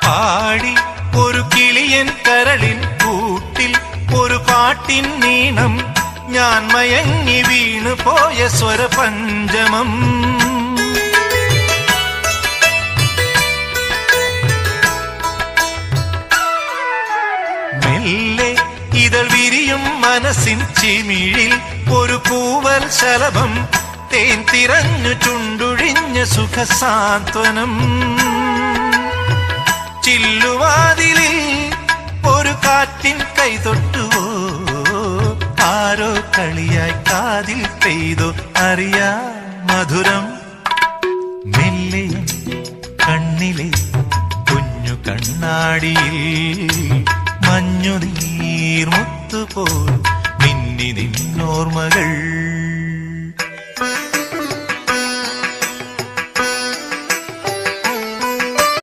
പാടി ഒരു കിളിയൻ കരളിൻ കൂട്ടിൽ ഒരു പാട്ടിൻ നീണം ഞാൻ മയങ്ങി വീണു പോയ സ്വരപഞ്ചമം. മെല്ലെ ഇതൾ വിരിയും മനസ്സിൻ ചിമിഴിൽ ഒരു പൂവൽ ശലഭം തേൻ തിരഞ്ഞു ചുണ്ടൊഴിഞ്ഞ സുഖസാന്ത്വനം. ചില്ലുവാതിലിൽ ഒരു കാറ്റിൻ കൈതൊട്ടുവോ, ആരോ കളിയായി കാതിൽ പെയ്തോ അറിയാ മധുരം. മെല്ലെയും കണ്ണിലെ കുഞ്ഞു കണ്ണാടിയിൽ മഞ്ഞുനീർ മുത്തുപോൽ മിന്നി നിന്നോർമകൾ.